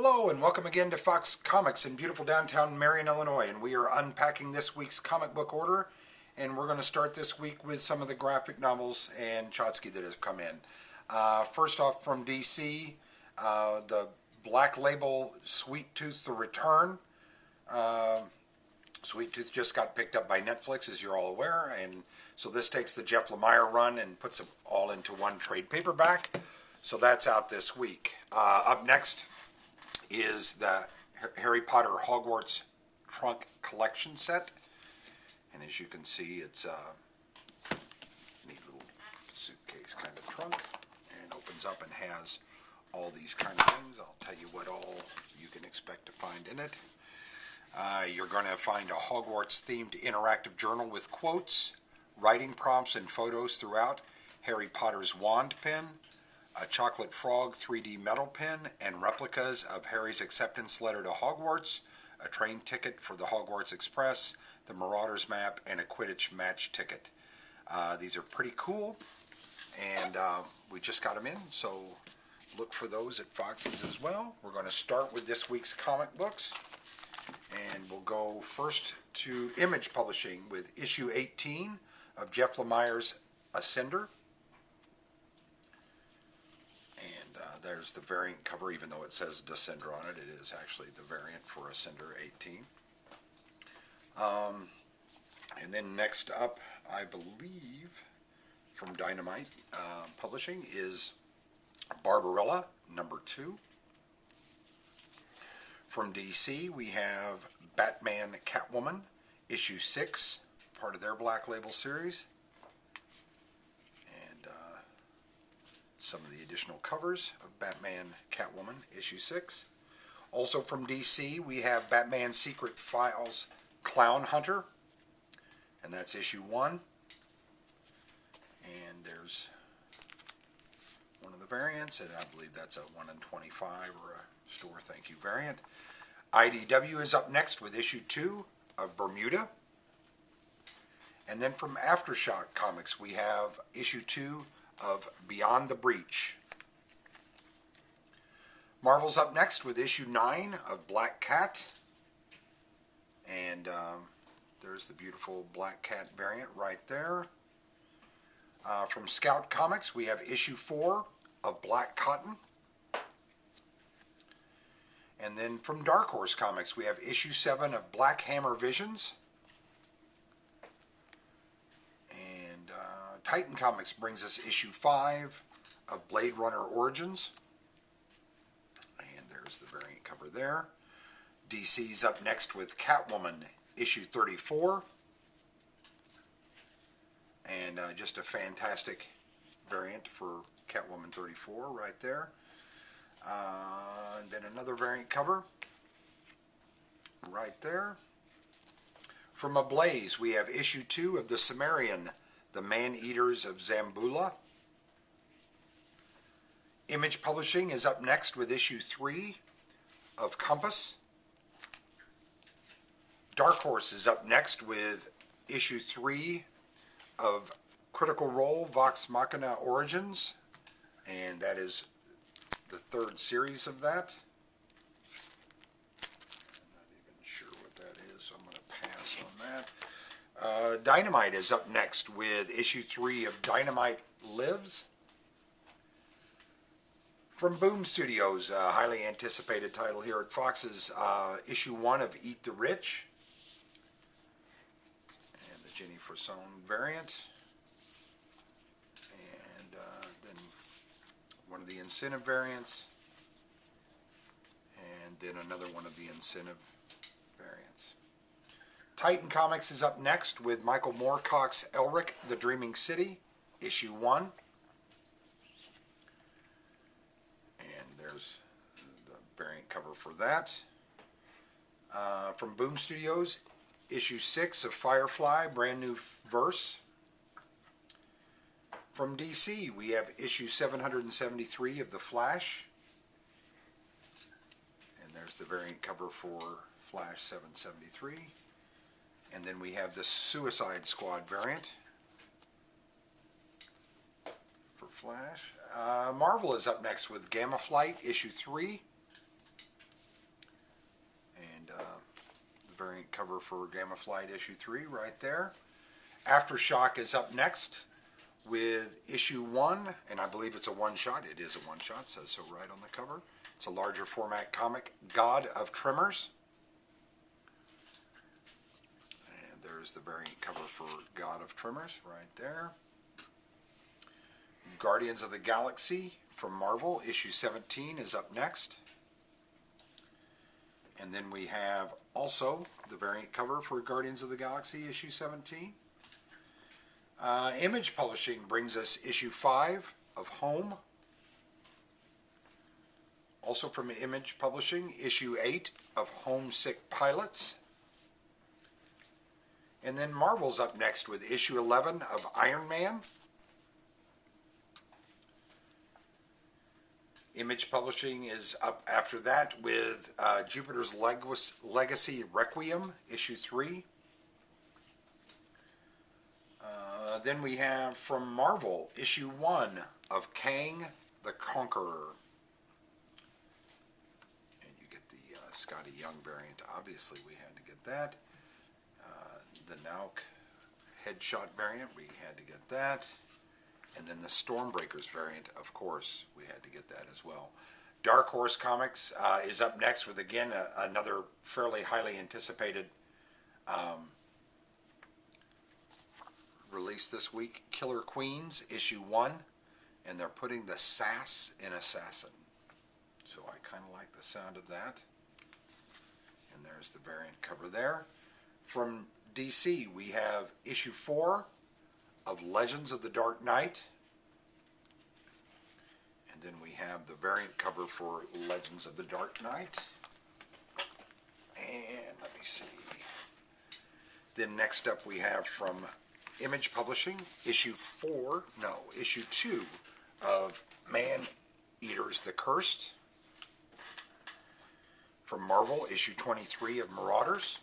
Hello and welcome again to Fox Comics in beautiful downtown Marion, Illinois, and we are unpacking this week's comic book order, and we're going to start this week with some of the graphic novels and Chotsky that have come in. First off from DC, the Black Label Sweet Tooth The Return. Sweet Tooth just got picked up by Netflix, as you're all aware, and so this takes the Jeff Lemire run and puts them all into one trade paperback. So that's out this week. Up next is the Harry Potter Hogwarts trunk collection set, and as you can see, it's a neat little suitcase kind of trunk, and it opens up and has all these kind of things. I'll tell you what all you can expect to find in it. You're going to find a Hogwarts themed interactive journal with quotes, writing prompts, and photos throughout, Harry Potter's wand pen, a chocolate frog 3D metal pen, and replicas of Harry's acceptance letter to Hogwarts, a train ticket for the Hogwarts Express, the Marauders map, and a Quidditch match ticket. These are pretty cool, and we just got them in, so look for those at Fox's as well. We're going to start with this week's comic books, and we'll go first to Image Publishing with issue 18 of Jeff Lemire's Ascender. There's the variant cover, even though it says Descender on it. It is actually the variant for Ascender 18. And then next up, I believe, from Dynamite Publishing is Barbarella, number 2. From DC, we have Batman Catwoman, issue 6, part of their Black Label series. Some of the additional covers of Batman Catwoman, issue 6. Also from DC, we have Batman Secret Files Clown Hunter, and that's issue 1. And there's one of the variants, and I believe that's a 1 in 25 or a store thank you variant. IDW is up next with issue 2 of Bermuda. And then from Aftershock Comics, we have issue 2 of Beyond the Breach. Marvel's up next with issue 9 of Black Cat, and there's the beautiful Black Cat variant right there. From Scout Comics, we have issue 4 of Black Cotton, and then from Dark Horse Comics, we have issue 7 of Black Hammer Visions. Titan Comics brings us issue 5 of Blade Runner Origins. And there's the variant cover there. DC's up next with Catwoman, issue 34. And just a fantastic variant for Catwoman 34 right there. And then another variant cover right there. From Ablaze, we have issue 2 of the Marion, The Man-Eaters of Zambula. Image Publishing is up next with issue 3 of Compass. Dark Horse is up next with issue 3 of Critical Role Vox Machina Origins, and that is the 3rd series of that. I'm not even sure what that is, so I'm going to pass on that. Dynamite is up next with issue 3 of Dynamite Lives. From Boom Studios, a highly anticipated title here at Fox's, issue 1 of Eat the Rich, and the Jenny Frasone variant, and then one of the incentive variants, and then another one of the incentive variants. Titan Comics is up next with Michael Moorcock's Elric, The Dreaming City, issue 1. And there's the variant cover for that. From Boom Studios, issue 6 of Firefly, brand new verse. From DC, we have issue 773 of The Flash. And there's the variant cover for Flash 773. And then we have the Suicide Squad variant for Flash. Marvel is up next with Gamma Flight, issue 3. variant cover for Gamma Flight issue 3 right there. Aftershock is up next with issue 1, and I believe it's a one-shot. It is a one-shot, says so right on the cover. It's a larger format comic, God of Tremors. And there's the variant cover for God of Tremors right there. Guardians of the Galaxy from Marvel, issue 17 is up next. And then we have also the variant cover for Guardians of the Galaxy, issue 17. Image Publishing brings us issue 5 of Home. Also from Image Publishing, issue 8 of Homesick Pilots. And then Marvel's up next with issue 11 of Iron Man. Image Publishing is up after that with Jupiter's Legacy Requiem, issue 3. Then we have from Marvel, issue 1 of Kang the Conqueror. And you get the Scotty Young variant. Obviously, we had to get that. The Nauk Headshot variant, we had to get that. And then the Stormbreakers variant, of course, we had to get that as well. Dark Horse Comics is up next with, again, another fairly highly anticipated release this week. Killer Queens, issue 1. And they're putting the sass in Assassin. So I kind of like the sound of that. And there's the variant cover there. From DC, we have issue 4 of Legends of the Dark Knight. And then we have the variant cover for Legends of the Dark Knight. And let me see. Then next up we have from Image Publishing, issue 2 of Man Eaters the Cursed. From Marvel, issue 23 of Marauders.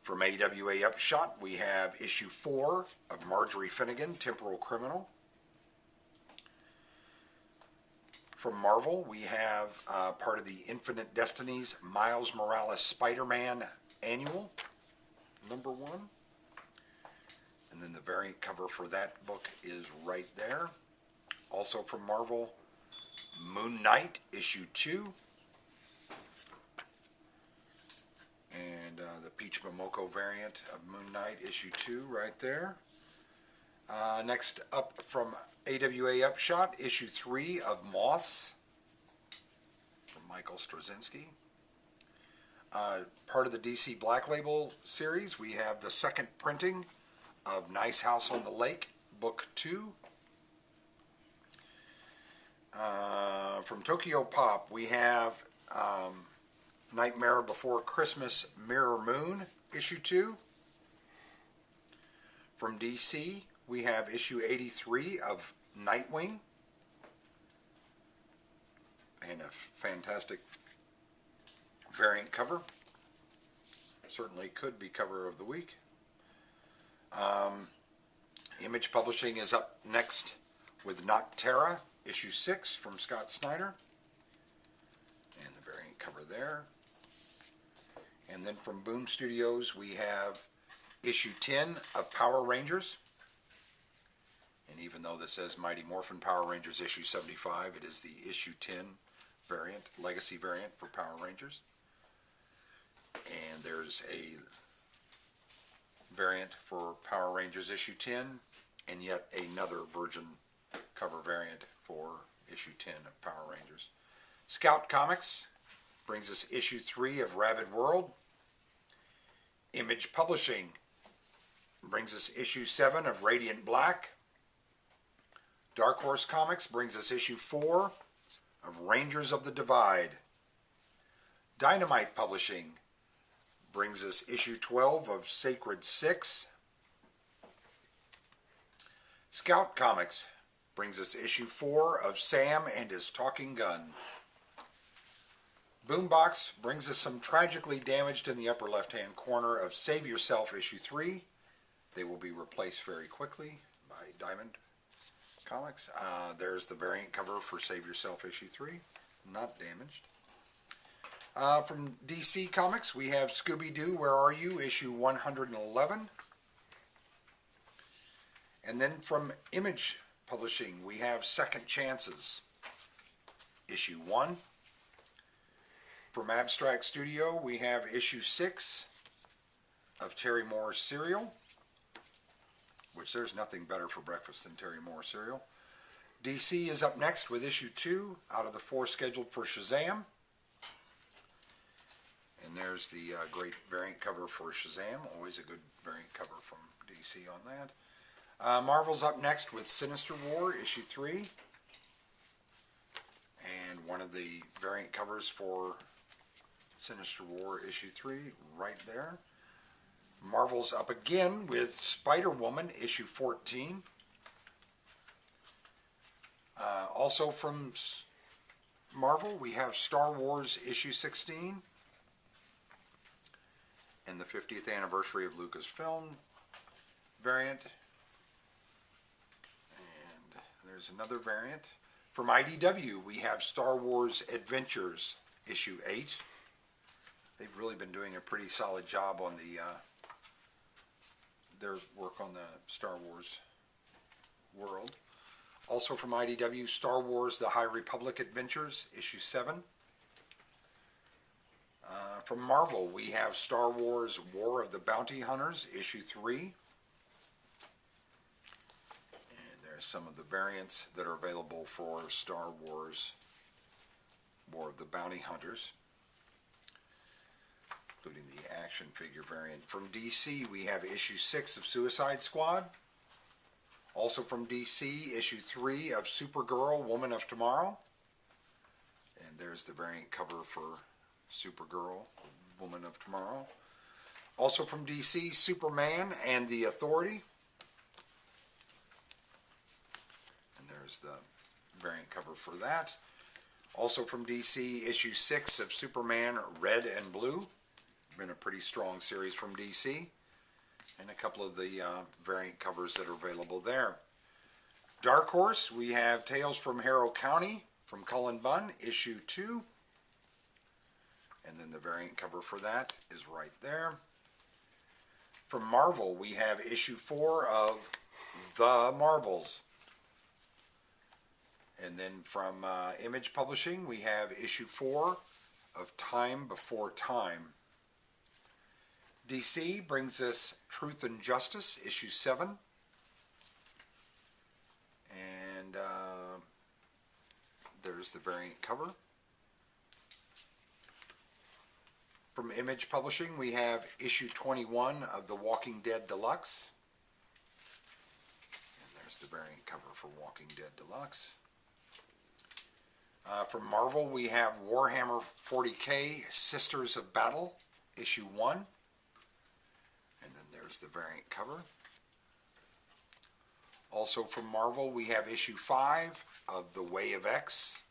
From AWA Upshot, we have issue 4 of Marjorie Finnegan, Temporal Criminal. From Marvel, we have part of the Infinite Destinies Miles Morales Spider-Man Annual, number 1. And then the variant cover for that book is right there. Also from Marvel, Moon Knight, issue 2. And the Peach Momoko variant of Moon Knight, issue 2, right there. Next up from AWA Upshot, issue 3 of Moths from Michael Straczynski. Part of the DC Black Label series, we have the second printing of Nice House on the Lake, book 2. From Tokyo Pop, we have Nightmare Before Christmas Mirror Moon, issue 2. From DC, we have issue 83 of Nightwing. And a fantastic variant cover. Certainly could be cover of the week. Image Publishing is up next with Noctera, issue 6 from Scott Snyder. And the variant cover there. And then from Boom Studios, we have issue 10 of Power Rangers. And even though this says Mighty Morphin Power Rangers issue 75, it is the issue 10 variant, legacy variant for Power Rangers. And there's a variant for Power Rangers issue 10, and yet another Virgin cover variant for issue 10 of Power Rangers. Scout Comics brings us issue 3 of Rabid World. Image Publishing brings us issue 7 of Radiant Black. Dark Horse Comics brings us issue 4 of Rangers of the Divide. Dynamite Publishing brings us issue 12 of Sacred 6. Scout Comics brings us issue 4 of Sam and His Talking Gun. Boombox brings us some tragically damaged in the upper left-hand corner of Save Yourself issue 3. They will be replaced very quickly by Diamond Comics. There's the variant cover for Save Yourself issue 3. Not damaged. From DC Comics, we have Scooby-Doo, Where Are You? Issue 111. And then from Image Publishing, we have Second Chances, issue 1. From Abstract Studio, we have issue 6 of Terry Moore's Serial, which there's nothing better for breakfast than Terry Moore cereal. DC is up next with issue 2 out of the 4 scheduled for Shazam. And there's the great variant cover for Shazam. Always a good variant cover from DC on that. Marvel's up next with Sinister War, issue 3. And one of the variant covers for Sinister War, issue 3, right there. Marvel's up again with Spider-Woman, issue 14. Also from Marvel, we have Star Wars, issue 16. And the 50th anniversary of Lucasfilm variant. And there's another variant. From IDW, we have Star Wars Adventures, issue 8. They've really been doing a pretty solid job on their work on the Star Wars world. Also from IDW, Star Wars The High Republic Adventures, issue 7. From Marvel, we have Star Wars War of the Bounty Hunters, issue 3. And there's some of the variants that are available for Star Wars War of the Bounty Hunters, including the action figure variant. From DC, we have issue 6 of Suicide Squad. Also from DC, issue 3 of Supergirl, Woman of Tomorrow. And there's the variant cover for Supergirl, Woman of Tomorrow. Also from DC, Superman and the Authority. And there's the variant cover for that. Also from DC, issue 6 of Superman, Red and Blue. Been a pretty strong series from DC. And a couple of the variant covers that are available there. Dark Horse, we have Tales from Harrow County from Cullen Bunn, issue 2. And then the variant cover for that is right there. From Marvel, we have issue 4 of The Marvels. And then from Image Publishing, we have issue 4 of Time Before Time. DC brings us Truth and Justice, issue 7. And there's the variant cover. From Image Publishing, we have issue 21 of The Walking Dead Deluxe. And there's the variant cover for Walking Dead Deluxe. From Marvel, we have Warhammer 40K Sisters of Battle, issue 1. And then there's the variant cover. Also from Marvel, we have issue 5 of The Way of X.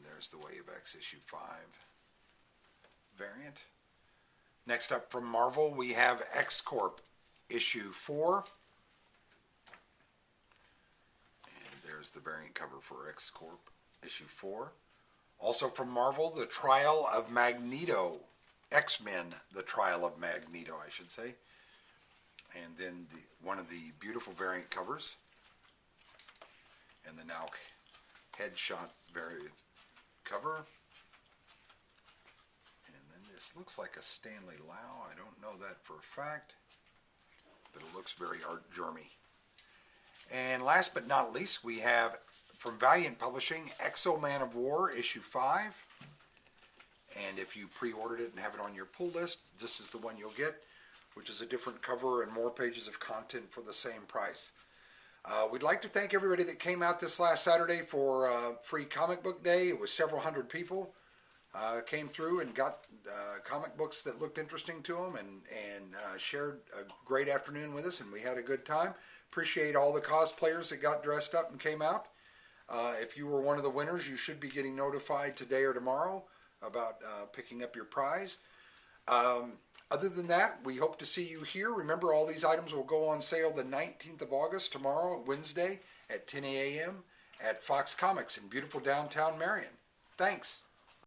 There's the Way of X issue 5 variant. Next up from Marvel, we have X-Corp issue 4. And there's the variant cover for X-Corp issue 4. Also from Marvel, The Trial of Magneto. X-Men, The Trial of Magneto, I should say. And then one of the beautiful variant covers. And the now headshot variant cover. And then this looks like a Stanley Lau. I don't know that for a fact, but it looks very Art Germy. And last but not least, we have from Valiant Publishing, Exo Man of War, issue 5. And if you pre-ordered it and have it on your pull list, this is the one you'll get, which is a different cover and more pages of content for the same price. We'd like to thank everybody that came out this last Saturday for Free Comic Book Day. It was several hundred people came through and got comic books that looked interesting to them and shared a great afternoon with us, and we had a good time. Appreciate all the cosplayers that got dressed up and came out. If you were one of the winners, you should be getting notified today or tomorrow about picking up your prize. Other than that, we hope to see you here. Remember, all these items will go on sale the 19th of August, tomorrow, Wednesday, at 10 a.m. at Fox Comics in beautiful downtown Marion. Thanks.